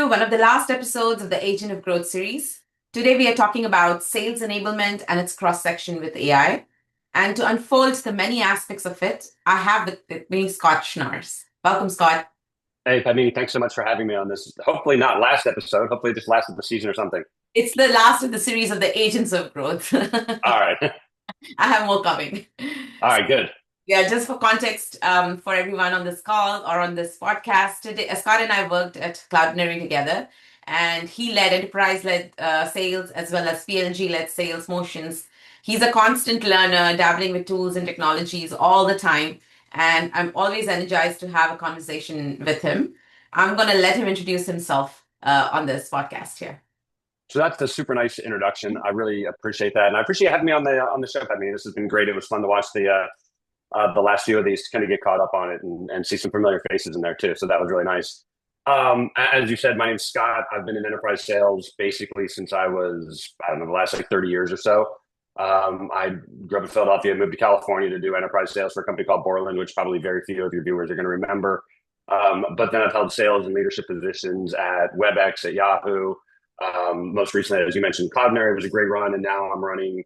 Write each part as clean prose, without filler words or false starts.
to one of the last episodes of the Agent of Growth series. Today, we are talking about sales enablement and its cross section with AI. And to unfold the many aspects of it, I have with me Scott Schnaars. Welcome, Scott. Hey, Padmini, thanks so much for having me on this. Hopefully not last episode. Hopefully just last of the season or something. It's the last of the series of the Agents of Growth. All right. I have more coming. All right, good. Yeah, just for context, for everyone on this call or on this podcast today, Scott and I worked at Cloudinary together, and he led enterprise-led sales as well as PLG-led sales motions. He's a constant learner, dabbling with tools and technologies all the time, and I'm always energized to have a conversation with him. I'm going to let him introduce himself on this podcast here. So that's the super nice introduction. I really appreciate that, and I appreciate having me on the show. Padmini, this has been great. It was fun to watch the last few of these to kind of get caught up on it and see some familiar faces in there too. So that was really nice. As you said, my name's Scott. I've been in enterprise sales basically since I was, I don't know, the last like 30 years or so. I grew up in Philadelphia, moved to California to do enterprise sales for a company called Borland, which probably very few of your viewers are going to remember. But then I've held sales and leadership positions at WebEx, at Yahoo. Most recently, as you mentioned, Cloudinary was a great run, and now I'm running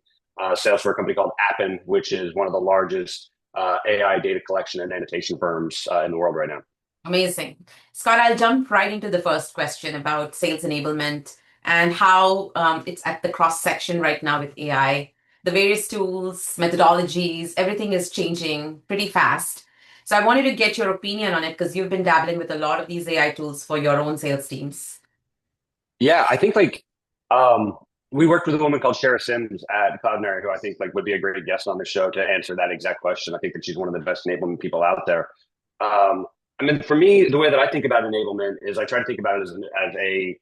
sales for a company called Appen, which is one of the largest AI data collection and annotation firms in the world right now. Amazing. Scott, I'll jump right into the first question about sales enablement and how it's at the cross section right now with AI. The various tools, methodologies, everything is changing pretty fast. So I wanted to get your opinion on it because you've been dabbling with a lot of these AI tools for your own sales teams. Yeah, I think we worked with a woman called Shara Sims at Cloudinary, who I think would be a great guest on the show to answer that exact question. I think that she's one of the best enablement people out there. I mean, for me, the way that I think about enablement is I try to think about it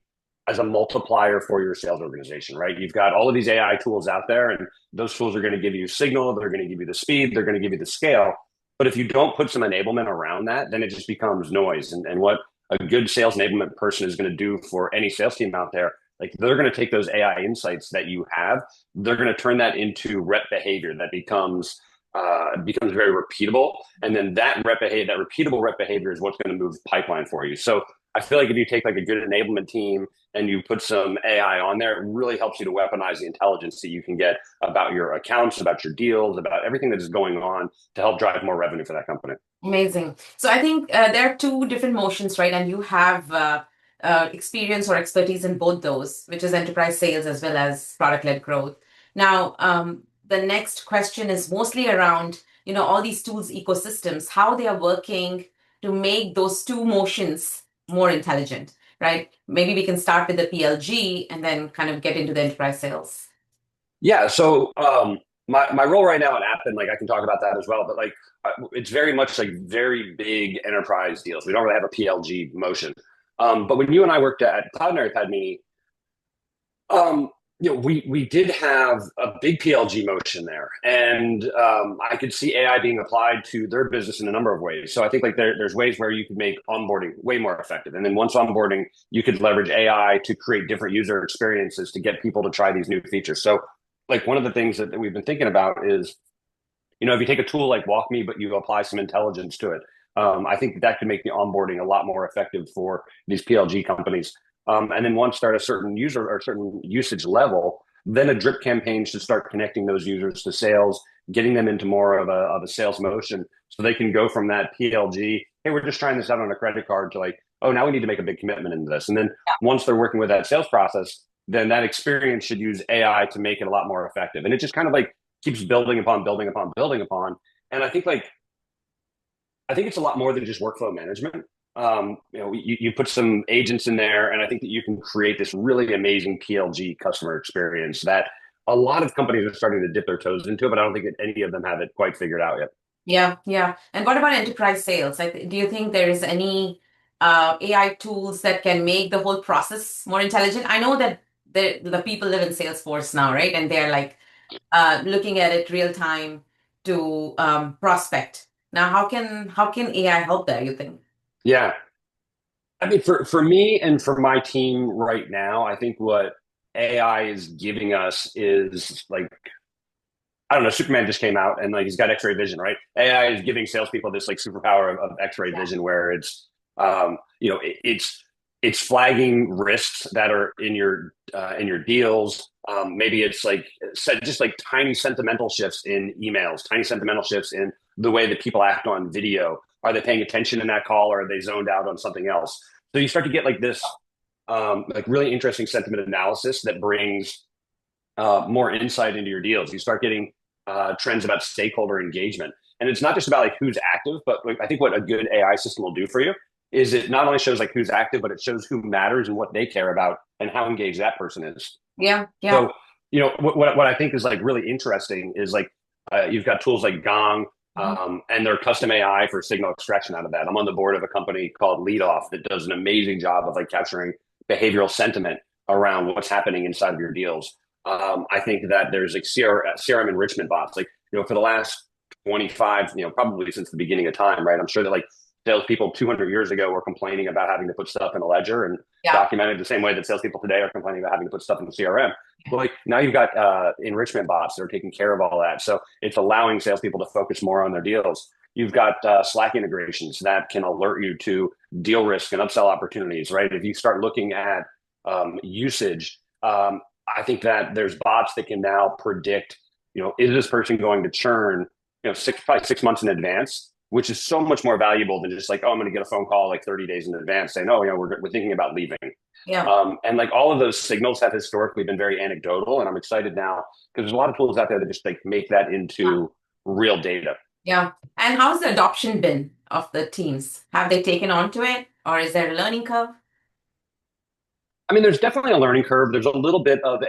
as a multiplier for your sales organization, right? You've got all of these AI tools out there, and those tools are going to give you signal, they're going to give you the speed, they're going to give you the scale. But if you don't put some enablement around that, then it just becomes noise. And what a good sales enablement person is going to do for any sales team out there, like they're going to take those AI insights that you have, they're going to turn that into rep behavior that becomes very repeatable, and then that repeatable rep behavior is what's going to move the pipeline for you. So I feel like if you take like a good enablement team and you put some AI on there, it really helps you to weaponize the intelligence that you can get about your accounts, about your deals, about everything that is going on to help drive more revenue for that company. Amazing. So I think there are two different motions, right? And you have experience or expertise in both those, which is enterprise sales as well as product-led growth. Now, the next question is mostly around, all these tools ecosystems, how they are working to make those two motions more intelligent, right? Maybe we can start with the PLG and then kind of get into the enterprise sales. Yeah. So my role right now at Appen, like I can talk about that as well, but it's very much like very big enterprise deals. We don't really have a PLG motion. But when you and I worked at Cloudinary, Padmini, we did have a big PLG motion there, and I could see AI being applied to their business in a number of ways. So I think there's ways where you could make onboarding way more effective, and then once onboarding, you could leverage AI to create different user experiences to get people to try these new features. So like one of the things that we've been thinking about is, if you take a tool like WalkMe, but you apply some intelligence to it, I think that could make the onboarding a lot more effective for these PLG companies. And then once they're at a certain user or certain usage level, then a drip campaign should start connecting those users to sales, getting them into more of a sales motion, so they can go from that PLG, hey, we're just trying this out on a credit card, to like, oh, now we need to make a big commitment into this. And then once they're working with that sales process, then that experience should use AI to make it a lot more effective. And it just kind of like keeps building upon building upon building upon. And I think it's a lot more than just workflow management. You put some agents in there, and I think that you can create this really amazing PLG customer experience that a lot of companies are starting to dip their toes into, but I don't think that any of them have it quite figured out yet. Yeah, yeah. And what about enterprise sales? Like, do you think there is any AI tools that can make the whole process more intelligent? I know that the people live in Salesforce now, right? And they're like looking at it real time to prospect. Now, how can AI help there, you think? Yeah. I mean, for me and for my team right now, I think what AI is giving us is like, I don't know, Superman just came out and like he's got X-ray vision, right? AI is giving salespeople this like superpower of X-ray Yeah. vision where it's it's flagging risks that are in your deals. Maybe it's like just like tiny sentimental shifts in emails, tiny sentimental shifts in the way that people act on video. Are they paying attention in that call, or are they zoned out on something else? So you start to get like this, like really interesting sentiment analysis that brings more insight into your deals. You start getting trends about stakeholder engagement, and it's not just about like who's active, but like, I think what a good AI system will do for you is it not only shows like who's active, but it shows who matters and what they care about and how engaged that person is. Yeah, yeah. So, you know, what I think is like really interesting is like you've got tools like Gong Mhm. and their custom AI for signal extraction out of that. I'm on the board of a company called Leadoff that does an amazing job of like capturing behavioral sentiment around what's happening inside of your deals. I think that there's like CRM enrichment bots, like, you know, for the last 25, you know, probably since the beginning of time, right? I'm sure that like salespeople 200 years ago were complaining about having to put stuff in a ledger and Yeah. documented the same way that salespeople today are complaining about having to put stuff in the CRM. But like now you've got enrichment bots that are taking care of all that. So it's allowing salespeople to focus more on their deals. You've got Slack integrations that can alert you to deal risk and upsell opportunities, right? If you start looking at usage, I think that there's bots that can now predict, you know, is this person going to churn, you know, probably 6 months in advance, which is so much more valuable than just like, oh, I'm going to get a phone call like 30 days in advance saying, oh, you know, we're thinking about leaving. Yeah. And like all of those signals have historically been very anecdotal. And I'm excited now because there's a lot of tools out there that just like make that into real data. Yeah. And how's the adoption been of the teams? Have they taken on to it, or is there a learning curve? I mean, there's definitely a learning curve. There's a little bit of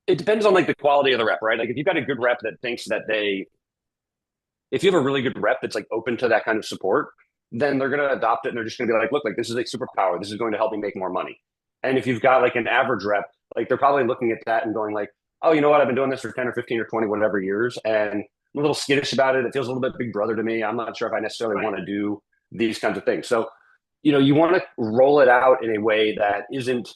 it depends on like the quality of the rep, right? Like if you've got a good rep that thinks that if you have a really good rep that's like open to that kind of support, then they're going to adopt it and they're just going to be like, look, like this is a superpower. This is going to help me make more money. And if you've got like an average rep, like they're probably looking at that and going like, oh, you know what? I've been doing this for 10 or 15 or 20, whatever years. And I'm a little skittish about it. It feels a little bit big brother to me. I'm not sure if I necessarily Right. want to do these kinds of things. So, you know, you want to roll it out in a way that isn't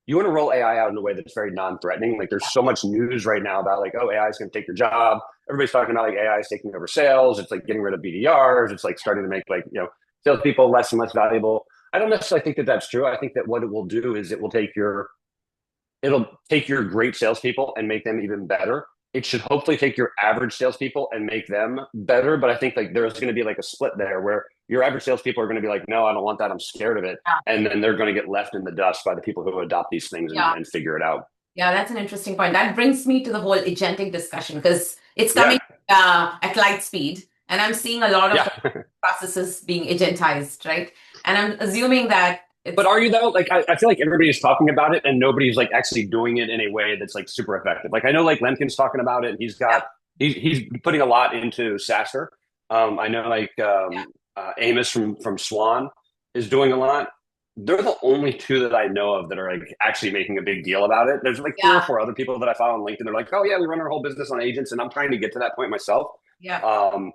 you want to roll AI out in a way that's very non-threatening. Like there's so much news right now about like, oh, AI is going to take your job. Everybody's talking about like AI is taking over sales. It's like getting rid of BDRs. It's like starting to make like, you know, salespeople less and less valuable. I don't necessarily think that that's true. I think that what it will do is it'll take your great salespeople and make them even better. It should hopefully take your average salespeople and make them better. But I think like there's going to be like a split there where your average salespeople are going to be like, no, I don't want that. I'm scared of it. And then they're going to get left in the dust by the people who adopt these things Yeah. and figure it out. Yeah, that's an interesting point. That brings me to the whole agentic discussion because it's coming Yeah. at light speed, and I'm seeing a lot of Yeah. processes being agentized, right? And I'm assuming that But it's are you though? Like I feel like everybody's talking about it and nobody's like actually doing it in a way that's like super effective. Like I know like Lemkin's talking about it and yeah, he's putting a lot into SaaSer. I know like Amos from Swan is doing a lot. They're the only two that I know of that are like actually making a big deal about it. There's like three or yeah, four other people that I follow on LinkedIn. They're like, oh yeah, we run our whole business on agents, and I'm trying to get to that point myself. yeah. Um,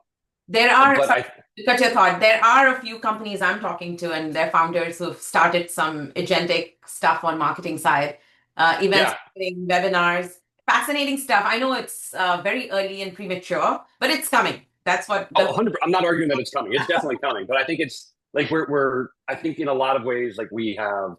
There are, but sorry, I to cut your thought, there are a few companies I'm talking to and their founders who've started some agentic stuff on marketing side, events, yeah, marketing, webinars, fascinating stuff. I know it's very early and premature, but it's coming. That's what oh, the 100. I'm not arguing that it's coming. It's definitely coming. But I think it's like we're I think in a lot of ways like we have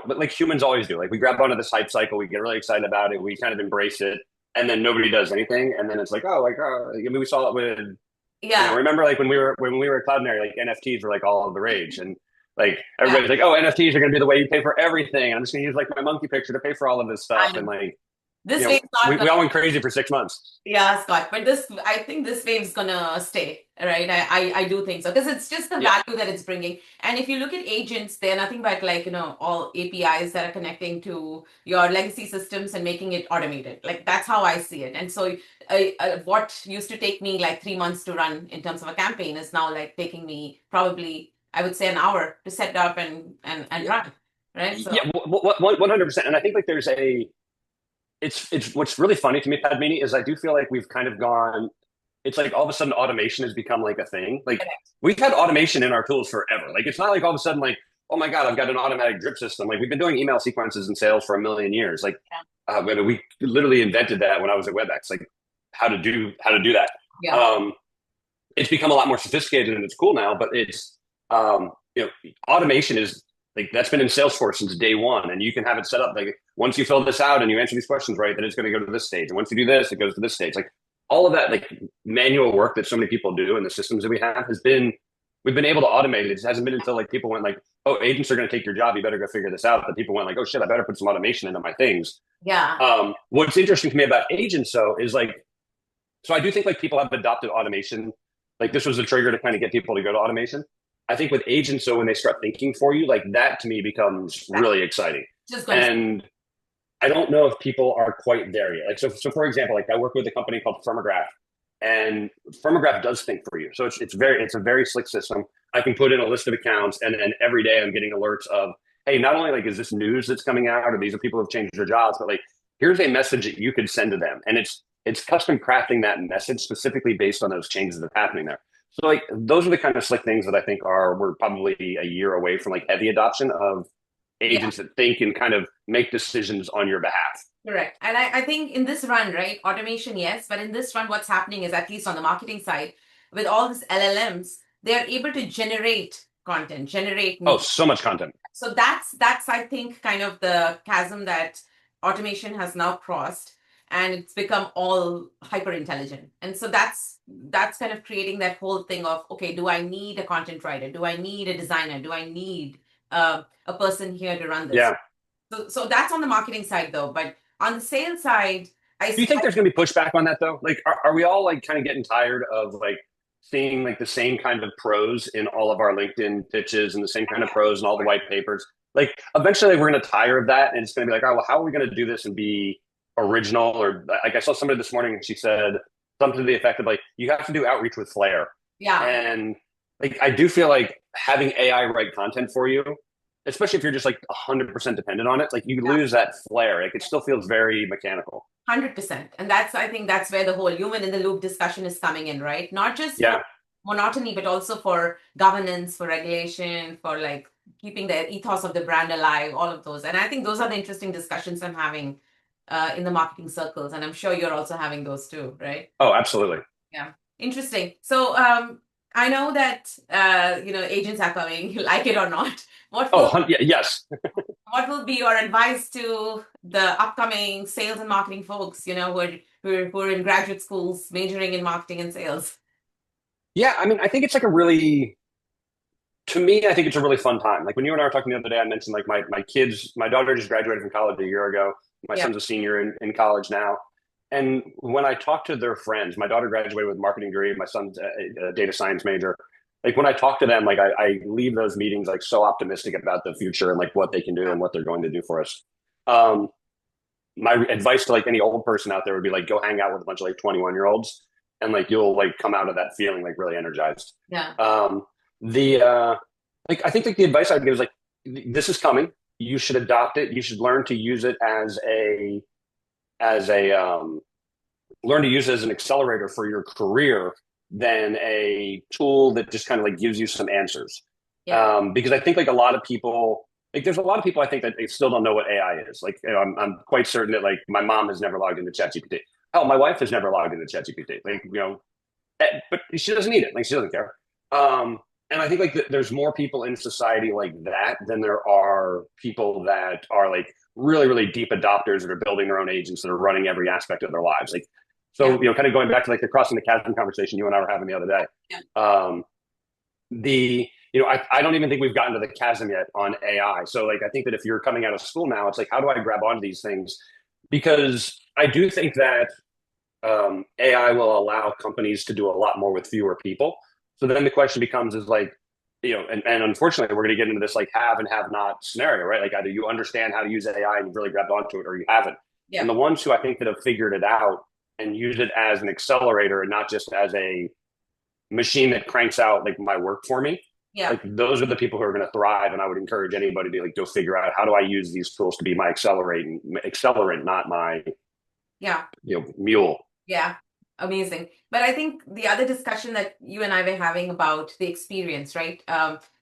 but like humans always do. Like we grab onto this hype cycle, we get really excited about it, we kind of embrace it, and then nobody does anything, and then it's like oh like I mean we saw it with yeah, remember like when we were at Cloudinary, like NFTs were like all of the rage, and like yeah. everybody's like oh NFTs are going to be the way you pay for everything. I'm just going to use like my monkey picture to pay for all of this I stuff, and know. like This wave's not we all went crazy for 6 months. Yeah, Scott, but I think this wave's gonna stay, right? I do think so because it's just the Yeah, value that it's bringing. And if you look at agents, they're nothing but like, all APIs that are connecting to your legacy systems and making it automated. Like that's how I see it. And so what used to take me like 3 months to run in terms of a campaign is now like taking me probably, I would say, an hour to set up and yeah, run, right? So yeah, 100%. And I think like there's a it's what's really funny to me, Padmini, is I do feel like we've kind of gone. It's like all of a sudden automation has become like a thing. Like we've had automation in our tools forever. Like it's not like all of a sudden like oh my god I've got an automatic drip system. Like we've been doing email sequences in sales for a million years. Like we literally invented that when I was at WebEx. Like how to do that. yeah, Um, it's become a lot more sophisticated and it's cool now. But automation is like that's been in Salesforce since day one, and you can have it set up like once you fill this out and you answer these questions right, then it's going to go to this stage, and once you do this, it goes to this stage. Like all of that like manual work that so many people do in the systems that we have has been we've been able to automate it. It hasn't been until like people went like, oh, agents are going to take your job, you better go figure this out. That people went like, oh shit, I better put some automation into my things. Yeah. What's interesting to me about agents though is like, so I do think like people have adopted automation. Like this was a trigger to kind of get people to go to automation. I think with agents, so when they start thinking for you, like that to me becomes really exciting. Just going to And I don't know if people are quite there yet. Like so for example, like I work with a company called Firmograph, and Firmograph does think for you. So it's a very slick system. I can put in a list of accounts, and then every day I'm getting alerts of, hey, not only like is this news that's coming out, or these are people who've changed their jobs, but like here's a message that you could send to them, and it's custom crafting that message specifically based on those changes that are happening there. So like those are the kind of slick things that I think we're probably a year away from like heavy adoption of yeah. agents that think and kind of make decisions on your behalf. Correct. And I think in this run, right, automation, yes, but in this run, what's happening is, at least on the marketing side, with all these LLMs, they're able to generate content, generate Oh, new. so much content. So that's I think kind of the chasm that automation has now crossed, and it's become all hyper intelligent. And so that's kind of creating that whole thing of, okay, do I need a content writer? Do I need a designer? Do I need a person here to run this? Yeah. So that's on the marketing side though, but on the sales side, Do you think there's going to be pushback on that though? Like, are we all like kind of getting tired of like seeing like the same kind of pros in all of our LinkedIn pitches and the same kind of pros in all the white papers? Like, eventually we're going to tire of that, and it's going to be like, oh, well, how are we going to do this and be original? Or like, I saw somebody this morning and she said something to the effect of like, you have to do outreach with flair. yeah, And like, I do feel like having AI write content for you, especially if you're just like 100% dependent on it, like you yeah. lose that flair. Like, it still feels very mechanical. 100%. And I think that's where the whole human in the loop discussion is coming in, right? Not just for Yeah. monotony, but also for governance, for regulation, for like keeping the ethos of the brand alive, all of those. And I think those are the interesting discussions I'm having in the marketing circles. And I'm sure you're also having those too, right? Oh, absolutely. Yeah. Interesting. So I know that agents are coming, like it or not. What will Oh, yes. what will be your advice to the upcoming sales and marketing folks, who are in graduate schools majoring in marketing and sales? Yeah, I mean, I think it's like a really, to me, I think it's a really fun time. Like when you and I were talking the other day, I mentioned like my kids, my daughter just graduated from college a year ago. My Yeah. son's a senior in college now. And when I talk to their friends, my daughter graduated with a marketing degree. My son's a data science major. Like when I talk to them, like I leave those meetings like so optimistic about the future and like what they can do and what they're going to do for us. Um, my advice to like any old person out there would be like go hang out with a bunch of like 21-year-olds, and like you'll like come out of that feeling like really energized. Yeah. The like I think like the advice I'd give is like this is coming. You should adopt it. You should learn to use it as a learn to use it as an accelerator for your career than a tool that just kind of like gives you some answers. Yeah. Because I think like a lot of people, like there's a lot of people I think that they still don't know what AI is. Like I'm quite certain that like my mom has never logged into ChatGPT. Oh, my wife has never logged into ChatGPT. Like but she doesn't need it. Like she doesn't care. And I think like there's more people in society like that than there are people that are like really really deep adopters that are building their own agents that are running every aspect of their lives. Like so, Yeah. kind of going back to like the crossing the chasm conversation you and I were having the other day. Yeah. The I don't even think we've gotten to the chasm yet on AI. So like I think that if you're coming out of school now, it's like how do I grab onto these things? Because I do think that AI will allow companies to do a lot more with fewer people. So then the question becomes is like, and unfortunately we're going to get into this like have and have not scenario, right? Like either you understand how to use AI and you've really grabbed onto it or you haven't. Yeah. And the ones who I think that have figured it out and use it as an accelerator and not just as a machine that cranks out like my work for me, Yeah. like those are the people who are going to thrive. And I would encourage anybody to like go figure out how do I use these tools to be my accelerant, not my Yeah. mule. Yeah. Amazing. But I think the other discussion that you and I were having about the experience, right?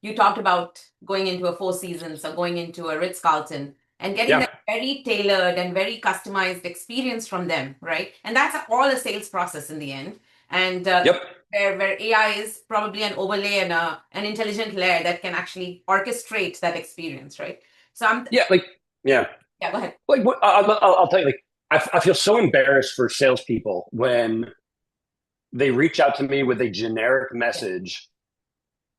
You talked about going into a Four Seasons or going into a Ritz-Carlton and getting Yeah. that very tailored and very customized experience from them, right? And that's all a sales process in the end. and Yep. where AI is probably an overlay and an intelligent layer that can actually orchestrate that experience, right? So Yeah. Like, yeah. yeah, go ahead. Like, what, I'll tell you, like, I feel so embarrassed for salespeople when they reach out to me with a generic message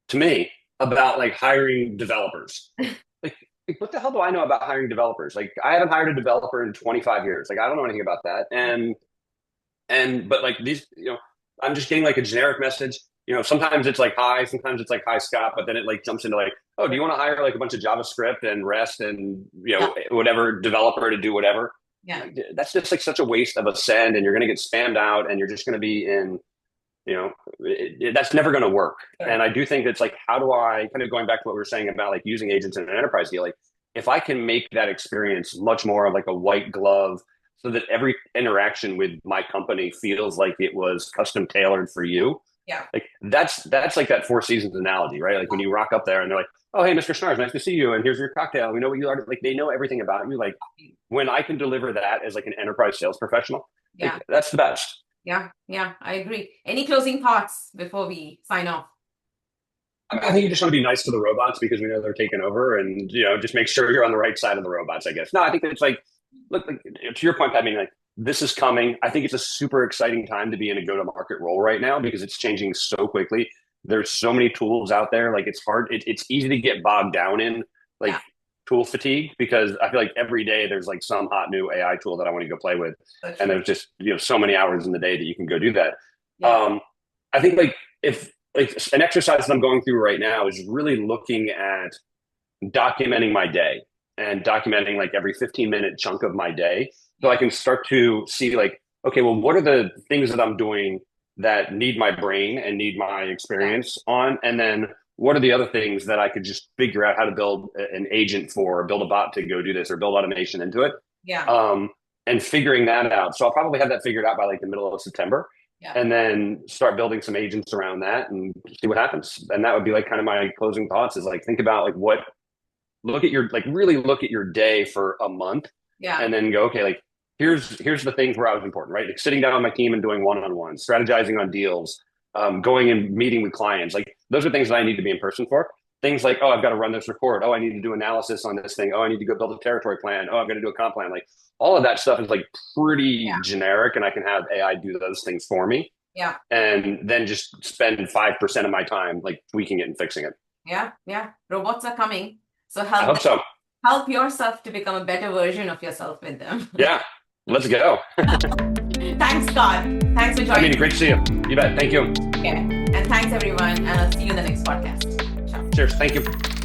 to me about like hiring developers. Like, what the hell do I know about hiring developers? Like, I haven't hired a developer in 25 years. Like, I don't know anything about that. But like these, I'm just getting like a generic message. Sometimes it's like hi, sometimes it's like hi Scott, but then it like jumps into like, oh, do you want to hire like a bunch of JavaScript and REST and Yeah. whatever developer to do whatever? Yeah. Like, that's just like such a waste of a send, and you're going to get spammed out, and you're just going to be in, that's never going to work. Sure. And I do think it's like, how do I, kind of going back to what we were saying about like using agents in an enterprise deal, like if I can make that experience much more of like a white glove, so that every interaction with my company feels like it was custom tailored for you. Yeah. Like that's like that Four Seasons analogy, right? Like when you rock up there and they're like, oh, hey, Mr. Schnaars, nice to see you. And here's your cocktail. We know what you are. Like they know everything about you. Like when I can deliver that as like an enterprise sales professional, Yeah. like, that's the best. Yeah. Yeah. I agree. Any closing thoughts before we sign off? I think you just want to be nice to the robots because we know they're taking over, and just make sure you're on the right side of the robots, I guess. No, I think it's like, look, like, to your point, Pat, I mean, like this is coming. I think it's a super exciting time to be in a go-to-market role right now because it's changing so quickly. There's so many tools out there. Like it's hard. It's easy to get bogged down in like tool fatigue because I feel like every day there's like some hot new AI tool that I want to go play with, and there's just so many hours in the day that you can go do that. Yeah. I think like if like an exercise that I'm going through right now is really looking at documenting my day and documenting like every 15-minute chunk of my day so I can start to see like, okay, well, what are the things that I'm doing that need my brain and need my experience on? And then what are the other things that I could just figure out how to build an agent for, or build a bot to go do this, or build automation into it? Yeah. And figuring that out. So I'll probably have that figured out by like the middle of September. Yeah. And then start building some agents around that and see what happens. And that would be like kind of my closing thoughts is like, think about like really look at your day for a month. Yeah. And then go, okay, like here's the things where I was important, right? Like sitting down with my team and doing one-on-ones, strategizing on deals, going and meeting with clients. Like those are things that I need to be in person for. Things like, oh, I've got to run this report. Oh, I need to do analysis on this thing. Oh, I need to go build a territory plan. Oh, I'm going to do a comp plan. Like all of that stuff is like pretty generic, and I can have AI do those things for me. Yeah. And then just spend 5% of my time like tweaking it and fixing it. Yeah. Yeah. Robots are coming. So I hope so. Help yourself to become a better version of yourself with them. Yeah. Let's go. Thanks, Scott. Thanks for joining. I mean, great to see you. You bet. Thank you. Okay. And thanks, everyone. And I'll see you in the next podcast. Ciao. Cheers. Thank you.